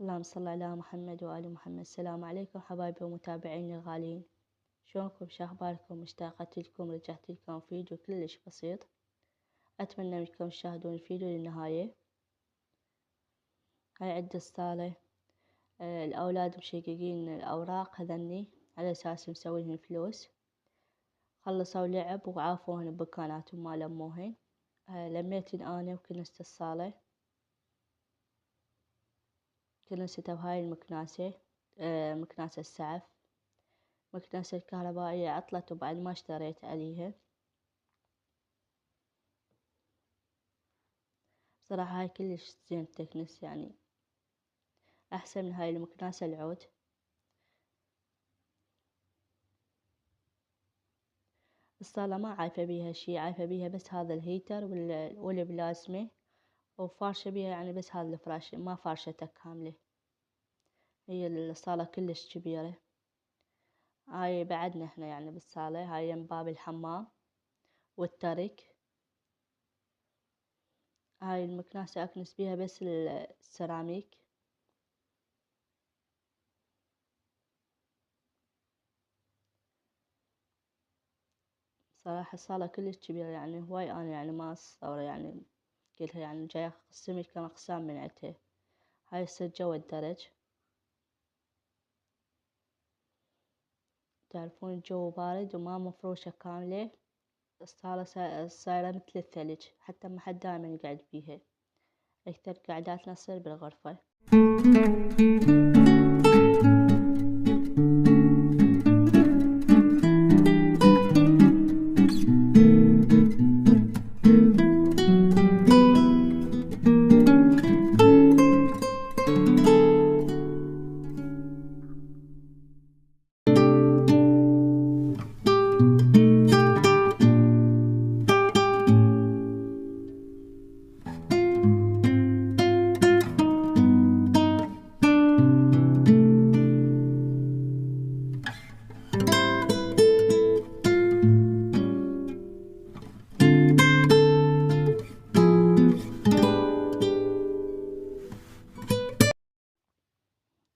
اللهم صل على محمد وآل محمد. السلام عليكم حبايبي ومتابعيني الغاليين، شلونكم؟ شاخباركم؟ مشتاقة لكم، رجعت لكم فيديو كلش بسيط. أتمنى منكم تشاهدون الفيديو للنهاية. هاي عدة صالة. الأولاد مشققين الأوراق هذني على أساس مسويلهن فلوس. خلصوا لعب وعافوهن بمكاناتهم ما لموهن. لميتن أنا وكنست الصالة، كنستها بهاي المكناسة. مكناسة السعف. مكنسة الكهربائية عطلت وبعد ما اشتريت عليها. بصراحة هاي كلش زين تكنس، يعني أحسن من هاي المكنسة العود. الصالة ما عايفة بيها شي، عايفة بيها بس هذا الهيتر والبلازمة، وفارشة بيها يعني بس هذا الفراش، ما فارشتها كاملة. هي الصالة كلش كبيرة. هاي بعدنا احنا يعني بالصالة، هاي يم باب الحمام والترك. هاي المكنسة أكنس بيها بس السيراميك. صراحة الصالة كلش كبيرة، يعني هواي أنا يعني ما أتصور، يعني كلها يعني جاي أقسمها كم أقسام من عندها. هاي السجة والدرج. تعرفون الجو بارد وما مفروشة كاملة. الصالة صايرة مثل الثلج، حتى ما حد دائما يقعد بيها. أكثر قعداتنا تصير بالغرفة.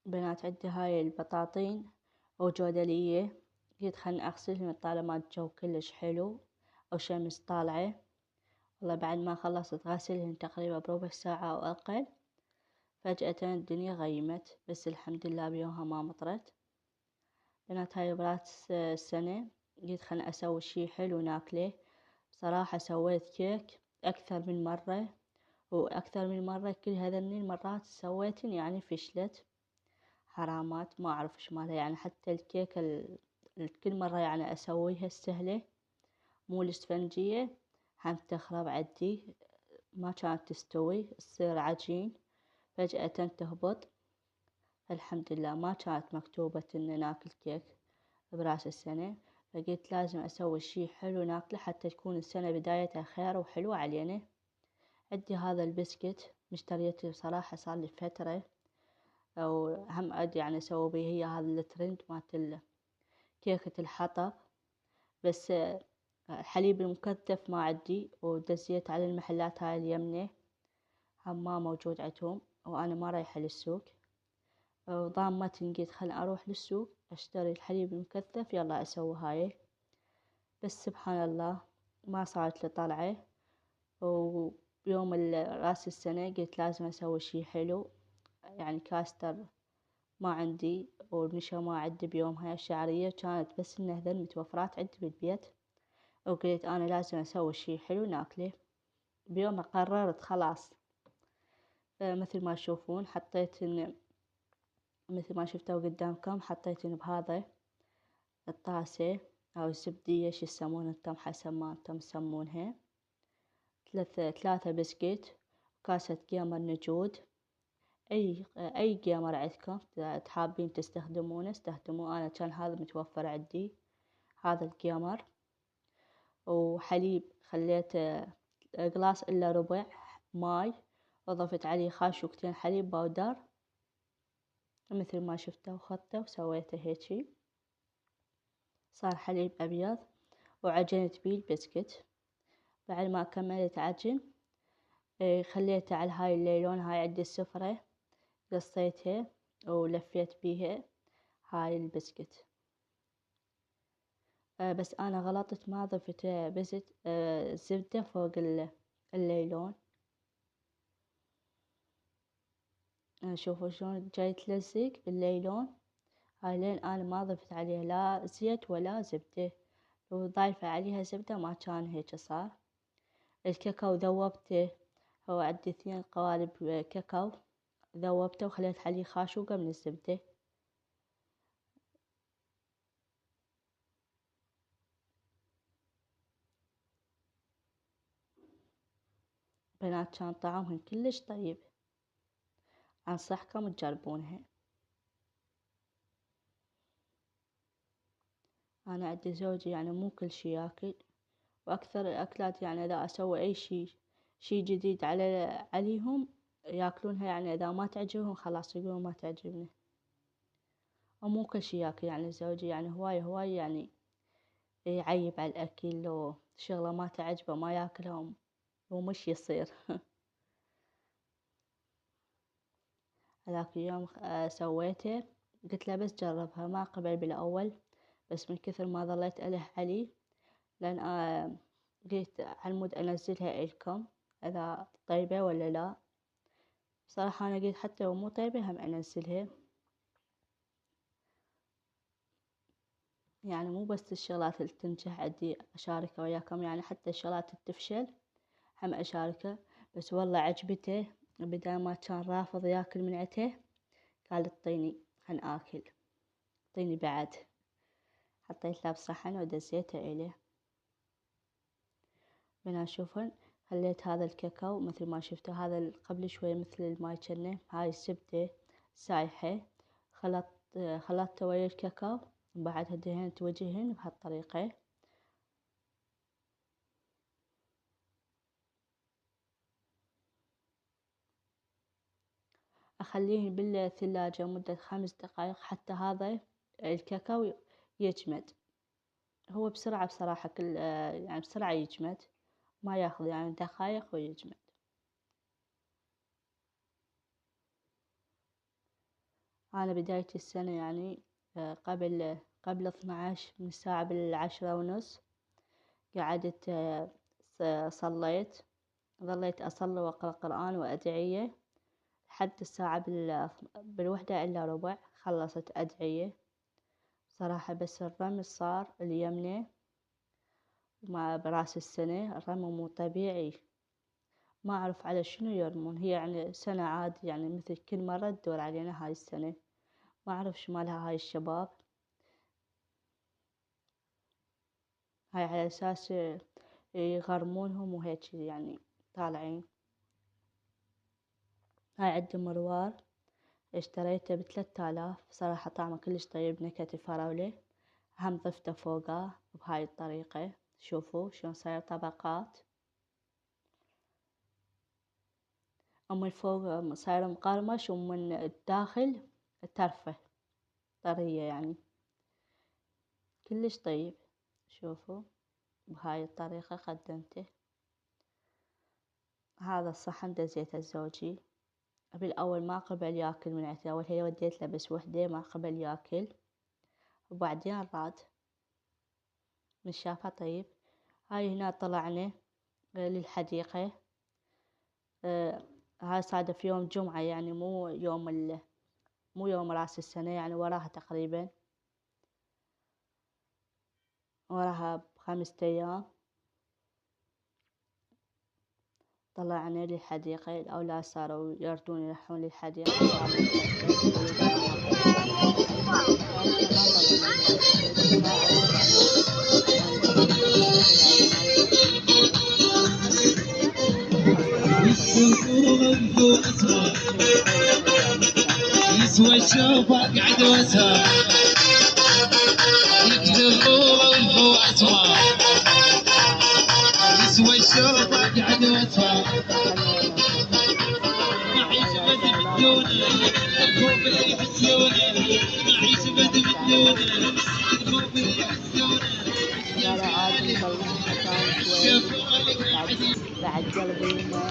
بنات عندي هاي البطاطين وجودلية، قلت خلني أغسلهم طالما الجو كلش حلو وشمس طالعة. والله بعد ما خلصت غسلهن تقريبا بربع ساعة أو أقل، فجأة الدنيا غيمت، بس الحمد لله بيومها ما مطرت. بنات هاي براس السنة قلت خلني أسوي شي حلو ناكله. بصراحة سويت كيك أكثر من مرة، وأكثر من مرة كل هذني المرات سويتن يعني فشلت. حرامات ما أعرف إيش مالها، يعني حتى الكيكة كل مرة يعني أسويها السهلة مو الإسفنجية هم تخرب عدي، ما كانت تستوي، تصير عجين فجأة تهبط. الحمد لله ما كانت مكتوبة إن ناكل كيك براس السنة، فقلت لازم أسوي شي حلو ناكله حتى تكون السنة بدايتها خير وحلوة علينا. عندي هذا البسكت مشتريته بصراحة صار لي فترة، وهم أدي يعني أسوي بيه، هي هذا الترند مالت كيكة الحطب. بس الحليب المكثف ما عندي، ودزيت على المحلات هاي اليمنة هم ما موجود عندهم، وأنا ما رايحة للسوق. وضامتني قلت خل أروح للسوق أشتري الحليب المكثف يلا أسوي هاي. بس سبحان الله ما صارت لي طلعة. وبيوم راس السنة قلت لازم أسوي شي حلو، يعني كاستر ما عندي والنشا ما عندي بيومها، الشعرية كانت بس إن هذن متوفرات عندي بالبيت، وقلت أنا لازم أسوي شي حلو ناكله. بيومها قررت خلاص. مثل ما تشوفون حطيت مثل ما شفتوا قدامكم حطيت بهذا الطاسة أو الزبدية، شو يسمون انتم حسب ما انتم تسمونها. ثلاثة بسكيت، كاسة قيمر نجود. أي قيمر عندكم تحابين تستخدمونه استخدموه، أنا كان هذا متوفر عندي هذا القيمر. وحليب خليته قلاص إلا ربع ماي، وضفت عليه خاشوقتين حليب باودر مثل ما شفتوا، وخدته وسويته هيجي صار حليب أبيض، وعجنت بيه البسكت. بعد ما كملت عجن خليته على هاي الليلون، هاي عندي السفرة قصيتها ولفيت بيها هاي البسكت. بس أنا غلطت ما ضفت زبدة فوق الليلون. شوفوا شلون جاي تلزق الليلون. هاي لين أنا ما ضفت عليها لا زيت ولا زبدة، لو ضايفة عليها زبدة ما كان هيك صار. الكاكاو ذوبته، هو عندي 2 قوالب كاكاو، ذوبته وخليت عليه خاشوقة من الزبدة. بنات كان طعمهن كلش طيب، أنصحكم تجربونها. أنا عندي زوجي يعني مو كل شي ياكل، وأكثر الأكلات يعني إذا أسوي أي شي جديد عليهم ياكلونها، يعني إذا ما تعجبهم خلاص يقولون ما تعجبني. ومو كل شي ياكل يعني زوجي، يعني هواي يعني يعيب على الأكل، لو شغلة ما تعجبه ما ياكلها ومش يصير. هذاك اليوم سويته، قلت له بس جربها، ما قبل بالأول، بس من كثر ما ظليت ألح عليه لأن قلت عالمود أنزلها إلكم إذا طيبة ولا لا. بصراحة أنا قلت حتى لو مو طيبة هم أنزلها، يعني مو بس الشغلات اللي تنجح عندي أشاركها وياكم، يعني حتى الشغلات اللي تفشل هم أشاركها. بس والله عجبته، بدال ما كان رافض ياكل من عته قال اعطيني خل آكل، اعطيني بعد. حطيت له بصحن ودزيته إليه. من أشوفن خليت هذا الكاكاو مثل ما شفتوا، هذا قبل شوي مثل الماي جنة، هاي الزبدة سايحة خلطته ويا الكاكاو، وبعدها دهنت وجههن بهالطريقة. أخليه بالثلاجة مدة 5 دقايق حتى هذا الكاكاو يجمد. هو بسرعة بصراحة يعني بسرعة يجمد، ما ياخذ يعني دقايق ويجمد. أنا بداية السنة يعني قبل 12 من الساعة ب10:30 قعدت صليت، ظليت أصلي وأقرأ قرآن وأدعية لحد الساعة 1:45 خلصت أدعية. صراحة بس الرمل صار اليمنى مع براس السنة، الرمل مو طبيعي، ما أعرف على شنو يرمون. هي يعني سنة عادي يعني مثل كل مرة تدور علينا هاي السنة، ما أعرف شو مالها هاي الشباب. هاي على أساس يغرمونهم وهيك يعني طالعين. هاي عندي مروار اشتريته ب3000، صراحة طعمه كلش طيب، نكهة الفراولة، هم ضفته فوقه بهاي الطريقة. شوفوا شلون صاير طبقات، ومن فوق صاير مقرمش ومن الداخل ترفه طرية يعني كلش طيب. شوفوا بهاي الطريقة قدمته. هذا الصحن دزيته زوجي، بالأول ما قبل ياكل من عندي، أول هي وديت له بس وحدة ما قبل ياكل، وبعدين راد من شافها طيب. هاي هنا طلعنا للحديقة. هاي صادف يوم جمعة، يعني مو يوم رأس السنة، يعني وراها تقريبا، وراها ب5 أيام. طلعنا للحديقة، الأولاد صاروا يردون يروحون للحديقة، صاروا نتغدى يريدون لنا غدا. فإحنا ما ظلينا هواي تقريبا ساعة وساعتين ونروح للحديقة يعني ما نقضي. شوفوا هاي الشباب مستانسين يسوى الشوفة قعد وسهر يكذبوا والفو أسمر. يسوى الشوفة قعد وسهر خلونا نشوفه. معيش هذا بد الأولاد بدونه الخوف اللي يحسونه، معيش بد مستانسين. بدونه الخوف اللي يحسونه. قالوا عادي نظل مكان شوي، بعد قلبي هنا،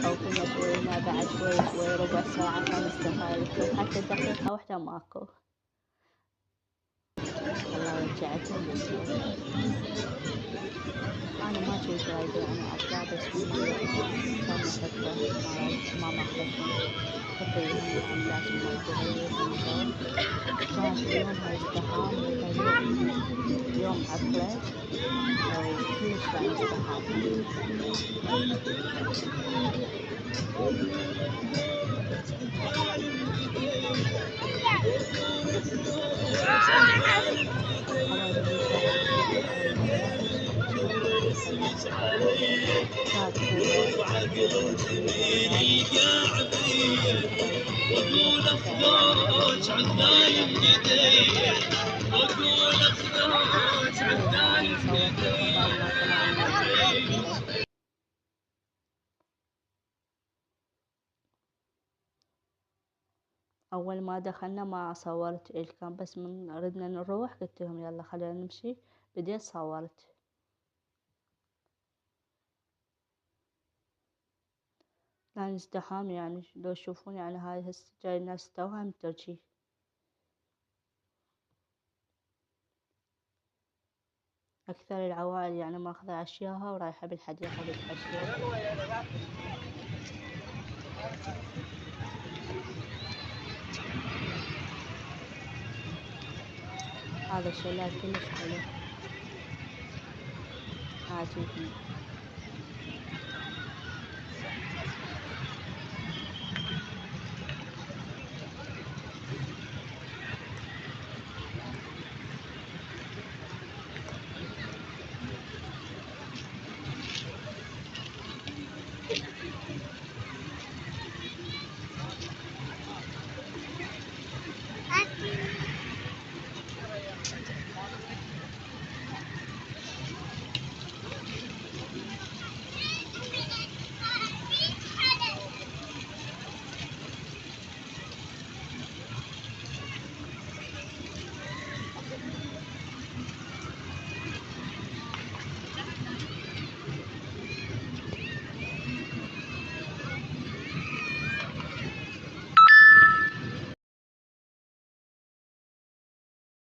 أو كنا شوي هنا، بعد شوي ربع ساعة 5 دقايق بس حتى دقيقة واحدة ماكو. والله رجعتهم بالبيت. أنا ما جنت رايدة يعني أطلع، بس من صار مسكر ما ماخذتهم، قلت لهم يعني لازم نقضي عليهم جو. كانت اليوم هاي ازدحام وحلو، يوم عطلة وكلش يعني ازدحام. حبايبي إن شاء الله تشوفون أول مرة تشوفون الحلقة، كانت حلوة وأولاد واقول اخراج عالنايم قدير، واقول اخراج يعني عالنايم صورت لكم بعد ما طلعنا من الحفلة. أول ما دخلنا ما صورت إلكم، بس من ردنا نروح قلت لهم يلا خلينا نمشي، بديت صورت. كان ازدحام يعني لو تشوفون يعني هاي هسه جاي الناس توها من ترجي. أكثر العوائل يعني ماخذة أشياها ورايحة بالحديقة تتمشى. هذا الشلال كلش حلو عاجبني.